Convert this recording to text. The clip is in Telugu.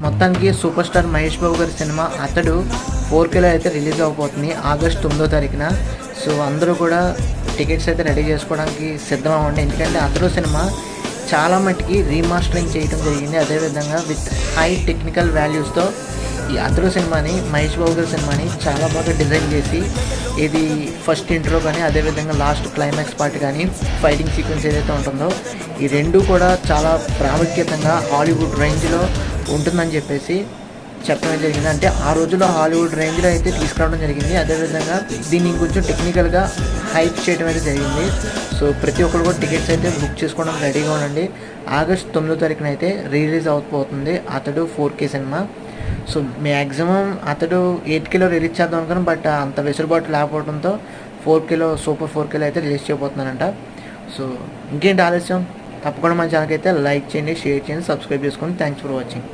మొత్తానికి సూపర్ స్టార్ మహేష్ బాబు గారి సినిమా అతడు 4Kలో అయితే రిలీజ్ అవబోతుంది ఆగస్ట్ 9వ తారీఖున. సో అందరూ కూడా టికెట్స్ అయితే రెడీ చేసుకోవడానికి సిద్ధం అవ్వండి. ఎందుకంటే అతడు సినిమా చాలా మట్టుకి రీమాస్టరింగ్ చేయడం జరిగింది. అదేవిధంగా విత్ హై టెక్నికల్ వాల్యూస్తో ఈ అతడు సినిమాని, మహేష్ బాబు గారి సినిమాని చాలా బాగా డిజైన్ చేసి, ఇది ఫస్ట్ ఇంట్రో కానీ అదేవిధంగా లాస్ట్ క్లైమాక్స్ పార్ట్ కానీ ఫైటింగ్ సీక్వెన్స్ ఏదైతే ఉంటుందో ఈ రెండూ కూడా చాలా ప్రాముఖ్యతంగా హాలీవుడ్ రేంజ్లో ఉంటుందని చెప్పేసి చెప్పడం జరిగింది. అంటే ఆ రోజుల్లో హాలీవుడ్ రేంజ్లో అయితే తీసుకురావడం జరిగింది. అదేవిధంగా దీన్ని ఇంకొంచెం టెక్నికల్గా హైప్ చేయడం అయితే జరిగింది. సో ప్రతి ఒక్కరు కూడా టికెట్స్ అయితే బుక్ చేసుకోవడం రెడీగా ఉండండి. ఆగస్ట్ 9వ తారీఖున అయితే రిలీజ్ అవుతుంది అతడు 4K సినిమా. సో మ్యాక్సిమం అతడు 8Kలో రిలీజ్ చేద్దాం అనుకున్నాం, బట్ అంత వెసులుబాటు లేకపోవడంతో 4Kలో సూపర్ 4Kలో అయితే రిలీజ్ చేయబోతున్నానంట. సో ఇంకేంటి ఆలస్యం, తప్పకుండా మన ఛానల్కి అయితే లైక్ చేయండి, షేర్ చేయండి, సబ్స్క్రైబ్ చేసుకోండి. Thanks for watching.